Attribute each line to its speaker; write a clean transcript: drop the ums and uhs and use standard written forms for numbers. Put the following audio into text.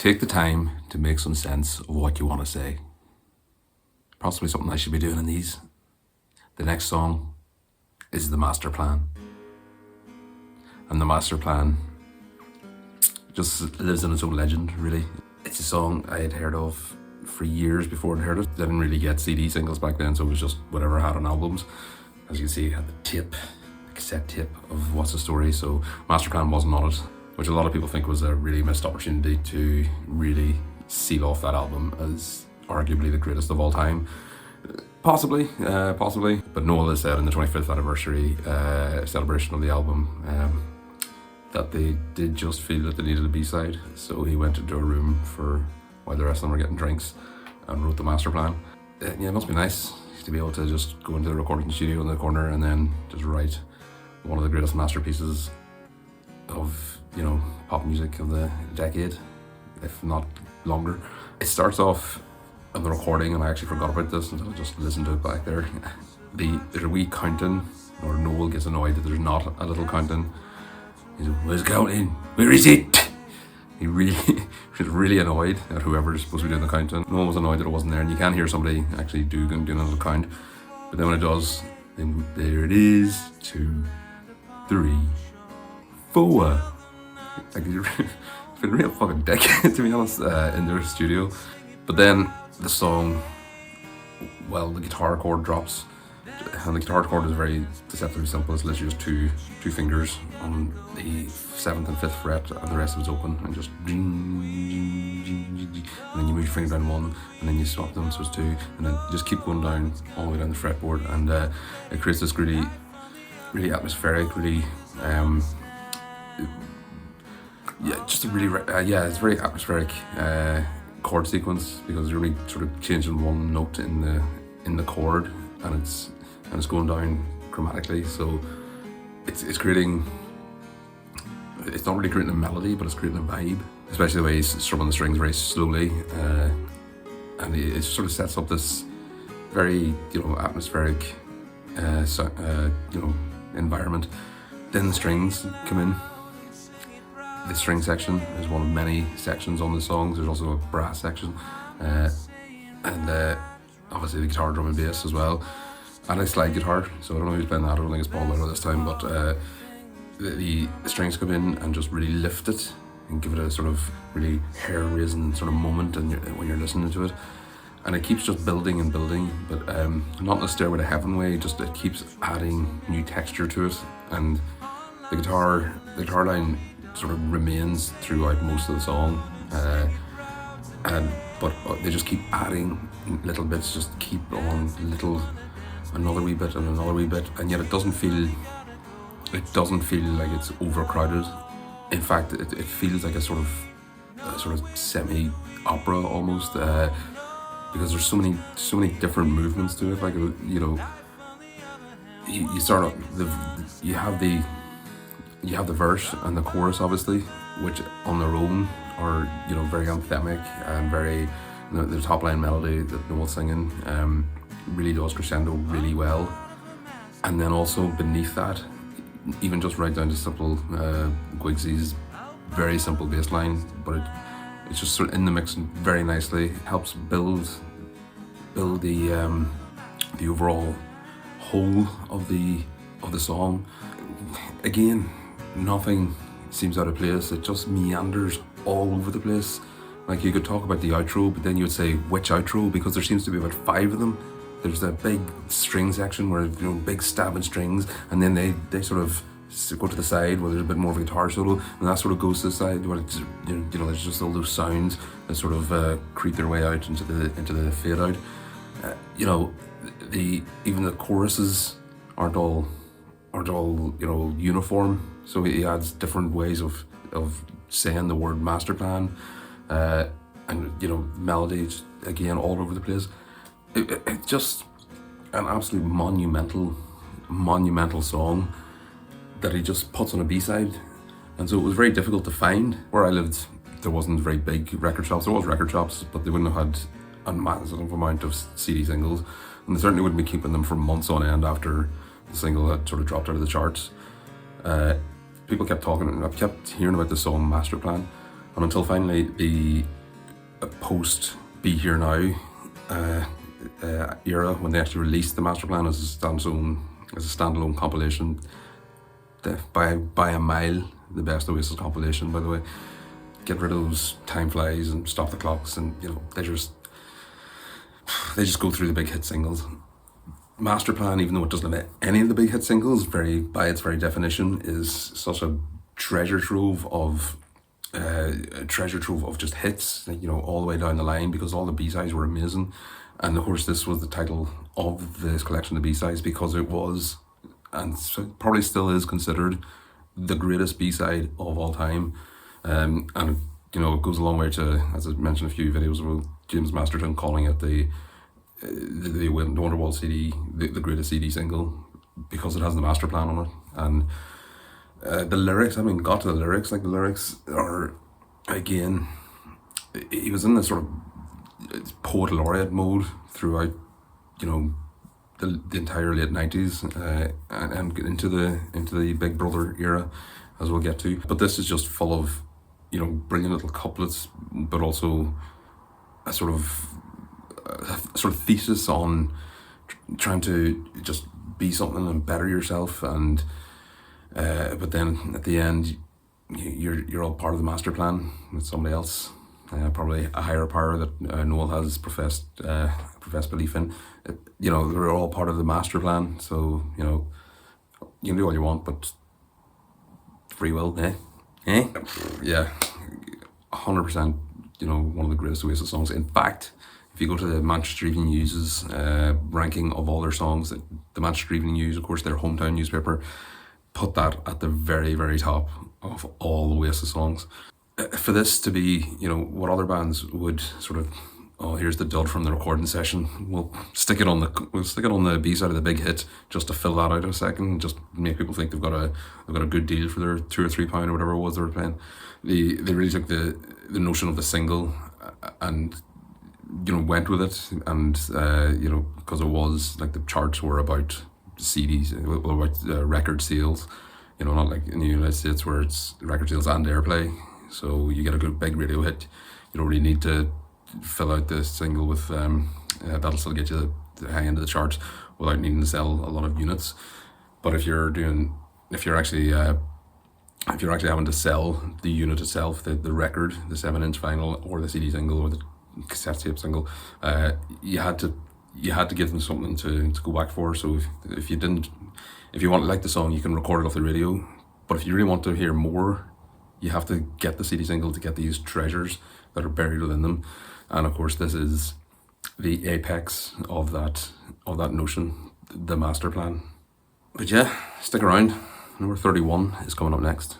Speaker 1: Take the time to make some sense of what you want to say. Possibly something I should be doing in these. The next song is the Masterplan. And the Masterplan just lives in its own legend, really. It's a song I had heard of for years before I'd heard it. I didn't really get CD singles back then, so it was just whatever I had on albums. As you can see, I had the cassette tape of What's the Story, so Masterplan wasn't on it, which a lot of people think was a really missed opportunity to really seal off that album as arguably the greatest of all time. Possibly, but Noel has said in the 25th anniversary celebration of the album that they did just feel that they needed a B-side, so he went into a room for while the rest of them were getting drinks and wrote the Masterplan. Yeah, it must be nice to be able to just go into the recording studio in the corner and then just write one of the greatest masterpieces of, you know, pop music of the decade, if not longer. It starts off on the recording, and I actually forgot about this until I just listened to it back there. There's a wee countdown, or Noel gets annoyed that there's not a little countdown. He's like, "Where's counting? Where is it?" He was really annoyed at whoever's supposed to be doing the countdown. Noel was annoyed that it wasn't there, and you can hear somebody actually doing a little count. But then when it does, then there it is, 2, 3, 4. Like, it's been a real fucking dick, to be honest, in their studio. But then the song, well, the guitar chord drops, and the guitar chord is very deceptively simple. It's literally just two fingers on the 7th and 5th fret, and the rest of it's open, and just, and then you move your finger down one, and then you swap them, so it's 2, and then you just keep going down all the way down the fretboard, and it creates this really, really atmospheric, really, it's very atmospheric chord sequence, because you're really sort of changing one note in the chord, and it's going down chromatically, so it's creating, it's not really creating a melody, but it's creating a vibe, especially the way he's strumming the strings very slowly, and it sort of sets up this very, you know, atmospheric environment. Then the strings come in. The string section is one of many sections on the songs. There's also a brass section, and obviously the guitar, drum and bass as well, and a slide guitar, so I don't know who's playing that. I don't think it's Paul Miller this time, but the strings come in and just really lift it and give it a sort of really hair-raising sort of moment when you're listening to it, and it keeps just building and building, but not in a Stairway to Heaven way, just it keeps adding new texture to it, and the guitar line sort of remains throughout most of the song, but they just keep adding little bits, just keep on another wee bit and another wee bit, and yet it doesn't feel like it's overcrowded. In fact, it feels like a sort of semi-opera almost, because there's so many different movements to it. Like, you know, you start off, you have the verse and the chorus, obviously, which on their own are, you know, very anthemic and very, you know, the top line melody that Noel's singing really does crescendo really well. And then also beneath that, even just right down to simple Gwigsy's very simple bass line, but it's just sort of in the mix very nicely. It helps build the overall whole of the song. Again, nothing seems out of place. It just meanders all over the place. Like, you could talk about the outro, but then you would say which outro, because there seems to be about 5 of them. There's that big string section where, you know, big stabbing strings, and then they sort of go to the side where there's a bit more of a guitar solo, and that sort of goes to the side where it's, you know, there's just all those sounds that sort of creep their way out into the fade out. You know, even the choruses aren't all you know, uniform. So he adds different ways of saying the word Masterplan, and, you know, melodies again all over the place. It's just an absolute monumental song that he just puts on a B-side, and so it was very difficult to find. Where I lived, there wasn't very big record shops. There was record shops, but they wouldn't have had a massive amount of CD singles, and they certainly wouldn't be keeping them for months on end after the single had sort of dropped out of the charts. People kept talking, and I kept hearing about the song Masterplan, And until finally the post Be Here Now era, when they actually released the Masterplan as a standalone compilation, by a mile the best Oasis compilation, by the way. Get rid of those Time Flies and Stop the Clocks, and they just go through the big hit singles. Masterplan, even though it doesn't have any of the big hit singles, by its very definition, is such a treasure trove of just hits, all the way down the line, because all the B-sides were amazing. And of course this was the title of this collection of B-sides because it was, and probably still is, considered the greatest B-side of all time. And it goes a long way to, as I mentioned a few videos ago, James Masterton calling it the Wonderwall CD, the greatest CD single, because it has the Masterplan on it. And the lyrics, got to the lyrics, the lyrics are, again, he was in this sort of poet laureate mode throughout, the entire late 90s and into the Big Brother era, as we'll get to. But this is just full of, brilliant little couplets, but also a sort of thesis on trying to just be something and better yourself, and but then at the end you're all part of the Masterplan with somebody else, probably a higher power that Noel has professed belief in. They're all part of the Masterplan, so you can do all you want, but free will, yeah, 100%. One of the greatest Oasis songs. In fact, if you go to the Manchester Evening News's ranking of all their songs, the Manchester Evening News, of course, their hometown newspaper, put that at the very, very top of all Oasis songs. For this to be, what other bands would sort of, oh, here's the dud from the recording session, we'll stick it on the B-side of the big hit just to fill that out a second, just make people think they've got a good deal for their £2 or £3 or whatever it was they were playing. They really took the notion of the single and went with it, and because it was the charts were about CDs, about record sales, not like in the United States where it's record sales and airplay. So you get a good big radio hit, you don't really need to fill out the single with that'll still get you the high end of the charts without needing to sell a lot of units. But if you're actually having to sell the unit itself, the record, the 7-inch vinyl, or the CD single, or the cassette tape single, you had to give them something to go back for. So if you want to like the song, you can record it off the radio. But if you really want to hear more, you have to get the CD single to get these treasures that are buried within them. And of course, this is the apex of that notion, the Masterplan. But yeah, stick around. Number 31 is coming up next.